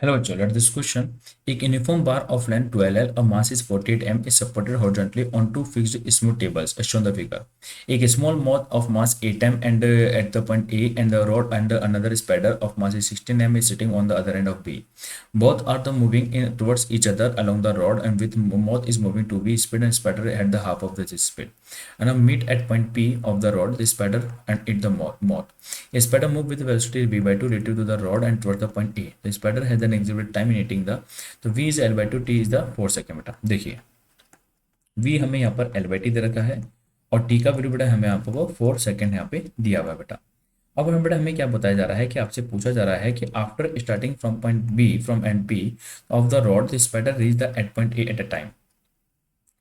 Hello, Joel. At this question, एक uniform bar of length 12L, a mass is 48 m, is supported horizontally on two fixed smooth tables, as shown the figure. एक small moth of mass 8 m and at the point A, and the rod and another spider of mass is 16 m is sitting on the other end of B. Both are the moving towards each other along the rod, and with moth is moving to V speed and spider at the half of this speed. And now meet at point P of the rod, the spider and hit the moth. A spider move with velocity v by 2 relative to the rod and towards the point A. The spider has an exhibit time in hitting the, तो v is l by 2, t is the 4 second बेटा. देखिए v हमें यहाँ पर l by t दे रखा है और t का वैल्यू बेटा हमें यहाँ पर वो 4 सेकेंड यहाँ पे दिया हुआ है बेटा. अब हमें बेटा हमें क्या बताया जा रहा है कि आपसे पूछा जा रहा है कि after starting from point B from end P of the rod the spider reach the at point A at a time.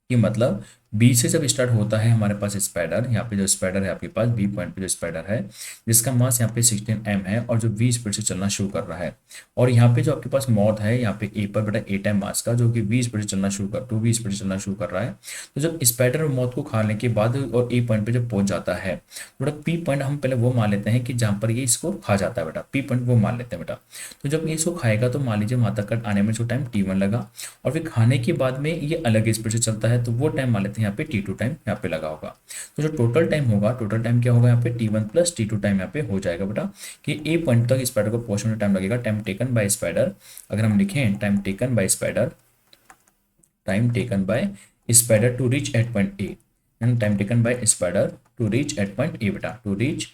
कि मतलब बी से जब स्टार्ट होता है हमारे पास स्पाइडर, यहाँ पे जो स्पाइडर है आपके पास बी पॉइंट पे जो स्पाइडर है जिसका मास यहाँ पे 16 m है और जो v स्पीड से चलना शुरू कर रहा है, और यहाँ पे जो आपके पास मॉथ है यहाँ पे ए पर बेटा 8 m मास का जो कि v स्पीड से चलना शुरू कर 2v स्पीड से चलना शुरू कर रहा है. तो जब स्पाइडर मॉथ को खाने के बाद और ए पॉइंट पे जब पहुंच जाता है बेटा पी पॉइंट हम पहले वो मान लेते हैं कि जहाँ पर ये इसको खा जाता है बेटा, पी पॉइंट वो मान लेते हैं बेटा. तो जब ये इसको खाएगा तो मान लीजिए वहाँ तक आने में जो टाइम t1 लगा और फिर खाने के बाद में ये अलग स्पीड से चलता है तो वो टाइम मान लेते हैं यहाँ पे t2 टाइम यहाँ पे लगा होगा. तो जो टोटल टाइम होगा, टोटल टाइम क्या होगा यहाँ पे t1 प्लस t2 टाइम यहाँ पे हो जाएगा बेटा कि ए पॉइंट तक स्पाइडर को पहुंचने में टाइम लगेगा. टाइम टेकन बाय स्पाइडर, अगर हम लिखें time taken by spider, time taken by spider to reach at point A, and time taken by spider to reach at point A बेटा, to reach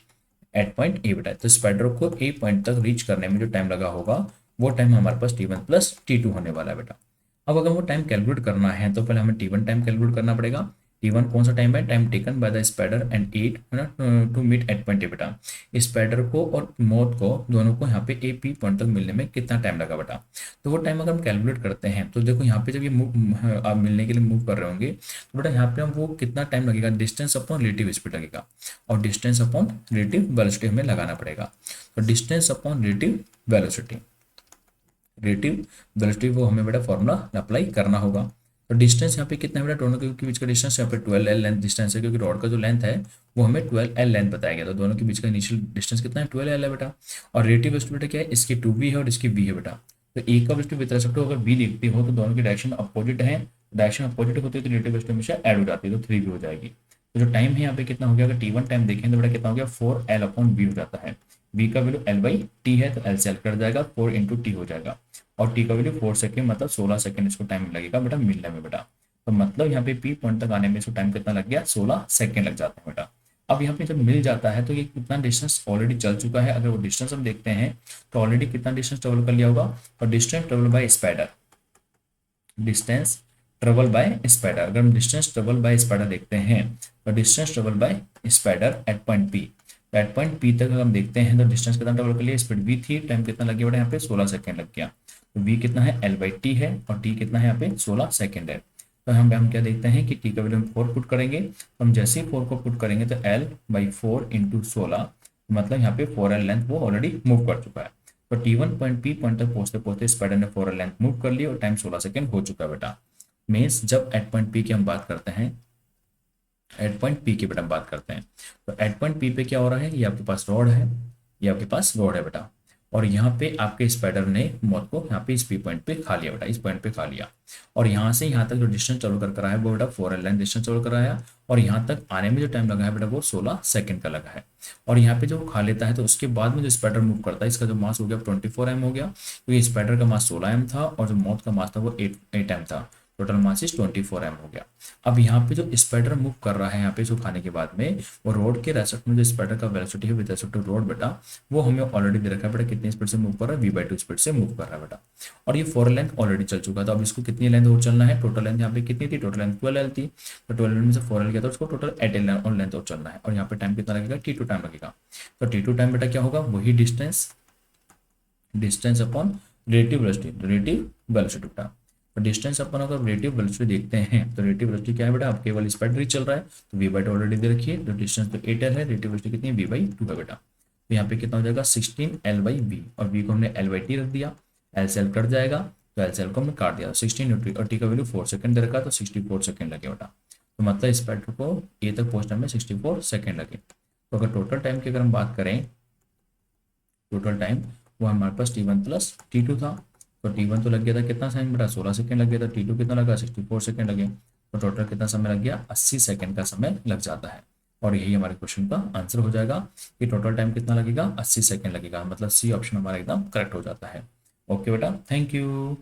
at point A बेटा. तो spider को ए point तक reach करने में जो time लगा होगा वो टाइम हमारे पास t1 प्लस t2 होने वाला है बेटा. अब अगर वो टाइम कैलकुलेट करना है तो पहले हमें t1 टाइम कैलकुलेट करना पड़ेगा. t1 कौन सा टाइम है, time taken by the spider and at है ना to meet at point A बेटा. स्पाइडर को और मौत को दोनों को यहाँ पे ए पी पॉइंट तक मिलने में कितना टाइम लगा बेटा. तो वो टाइम अगर हम कैलकुलेट करते हैं तो देखो यहाँ पे जब ये आप मिलने के लिए मूव कर रहे होंगे तो बेटा यहाँ पे हम वो कितना टाइम लगेगा, डिस्टेंस अपॉन रिलेटिव स्पीड लगेगा और डिस्टेंस अपॉन रिलेटिव वेलोसिटी हमें लगाना पड़ेगा. तो distance upon relative velocity, relative velocity वो हमें बेटा फॉर्मूला अप्लाई करना होगा. तो डिस्टेंस यहाँ पे कितना है बेटा, दोनों के बीच का डिस्टेंस यहाँ पे 12L लेंथ डिस्टेंस है क्योंकि रॉड का जो लेंथ है वो हमें 12L लेंथ बताया गया. तो दोनों के बीच का इनिशियल डिस्टेंस कितना है, 12L है बेटा. और रिलेटिव वेलोसिटी बेटा क्या है, इसकी 2v है और इसकी v है बेटा. तो एक का वेलोसिटी विद रिस्पेक्ट टू अगर v देखते हो तो दोनों की डायरेक्शन अपोजिट है, डायरेक्शन अपोजिट होती है तो रिलेटिव वेलोसिटी हमेशा ऐड हो जाती है तो 3v हो जाएगी. तो जो टाइम है यहाँ पे कितना हो गया, अगर t1 टाइम देखें तो बेटा कितना हो गया 4L अपॉन v हो जाता है. v का वैल्यू L बाई टी है तो L से L कट जाएगा, 4 इंटू टी हो जाएगा और टी का वैल्यू 4 सेकेंड मतलब 16 सेकेंड इसको टाइम लगेगा बेटा मिलने में बेटा. तो मतलब यहाँ पे पी पॉइंट तक आने में इसको टाइम कितना लग गया, 16 सेकेंड लग जाते हैं बेटा. अब यहाँ पे जब मिल जाता है तो ये कितना डिस्टेंस ऑलरेडी चल चुका है. अगर वो डिस्टेंस हम देखते हैं तो ऑलरेडी कितना डिस्टेंस ट्रेवल कर लिया होगा, और distance travel by spider, distance travel by spider, अगर हम डिस्टेंस ट्रेवल बाय स्पाइडर देखते हैं तो distance travel by spider at point P, at point P तक अगर हम देखते हैं तो डिस्टेंस कितना ट्रेवल कर लिया, स्पीड v थी, टाइम कितना लग गया बेटा यहाँ पे 16 सेकंड लग गया. तो v कितना है L बाई टी है और t कितना है यहाँ पे 16 सेकंड है. तो हम क्या देखते हैं कि t का वैल्यू हम 4 पुट करेंगे, तो हम जैसे ही 4 को पुट करेंगे तो L बाई 4 इंटू 16 मतलब यहाँ पे 4L लेंथ वो ऑलरेडी मूव कर चुका है. तो t1 पॉइंट पी पॉइंट तक पहुंचते पहुंचते स्पाइडर ने 4L लेंथ मूव कर ली और टाइम 16 सेकंड हो चुका है बेटा. मीन्स जब एट पॉइंट पी की हम बात करते हैं, एट पॉइंट पी की बेटा हम बात करते हैं तो एट पॉइंट पी पे क्या हो रहा है, ये आपके पास रॉड है, ये आपके पास रॉड है बेटा, और यहाँ पे आपके स्पाइडर ने मौत को यहाँ पे इस पी पॉइंट पे खा लिया बेटा, इस पॉइंट पे खा लिया. और यहाँ से यहाँ तक जो डिस्टेंस ट्रेवल कर रहा है वो बेटा 4L लेंथ डिस्टेंस ट्रेवल कर रहा है और यहाँ तक आने में जो टाइम लगा है बेटा वो 16 सेकंड का लगा है. और यहाँ पे जो खा लेता है तो उसके बाद में जो स्पाइडर मूव करता है इसका जो मास हो गया 24 m हो गया, तो ये स्पाइडर का मास 16 m था और जो मौत का मास था वो 8 m था. टोटल मास इज 24 m हो गया. अब यहाँ पे जो स्पाइडर मूव कर रहा है यहाँ पे इसको खाने के बाद में वो रोड के रेस्पेक्ट में जो स्पाइडर का वेलोसिटी है विद रेस्पेक्ट टू रोड बेटा वो हमें ऑलरेडी दे रखा है बेटा, कितनी स्पीड से मूव कर रहा है, v बाई 2 स्पीड से मूव कर रहा है बेटा. और ये 4 लेंथ ऑलरेडी चल चुका था. अब इसको कितनी लेंथ और चलना है, टोटल लेंथ यहाँ पे कितनी थी, टोटल लेंथ 12L थी, तो 12L में से 4L गया तो उसको टोटल 8L और लेंथ और चलना है. और यहाँ पे टाइम कितना लगेगा, t2 टाइम लगेगा. तो t2 टाइम बेटा क्या होगा, वही distance, distance upon relative velocity, relative velocity बेटा. तो डिस्टेंस अपन अगर रिलेटिव वेलोसिटी देखते हैं तो रिलेटिव वेलोसिटी क्या है बेटा, आप केवल स्पाइडर ही चल रहा है तो v बाई 2 ऑलरेडी दे रखी है. तो डिस्टेंस तो 8L है, रिलेटिव वेलोसिटी कितनी है, v बाई 2 है बेटा. तो यहाँ पे कितना हो जाएगा 16L बाई v और v को हमने L बाई टी रख दिया, L से L कट जाएगा तो L से L को हमने काट दिया. 16 और t का वैल्यू 4 सेकंड दे रखा तो 64 सेकंड लगे बेटा. तो मतलब स्पाइडर को ए तक पहुंचने में 64 सेकंड लगे. तो अगर टोटल टाइम की अगर हम बात करें, टोटल टाइम वो हमारे पास t1 प्लस t2 था तो T1 तो लग गया था कितना टाइम बेटा, 16 सेकंड लग गया था। T2 कितना लगा, 64 सेकंड लगे। तो टोटल कितना समय लग गया, 80 सेकंड का समय लग जाता है। और यही हमारे क्वेश्चन का आंसर हो जाएगा कि टोटल टाइम कितना लगेगा, 80 सेकंड लगेगा। मतलब सी ऑप्शन हमारा एकदम करेक्ट हो जाता है। ओके बेटा, थैंक यू।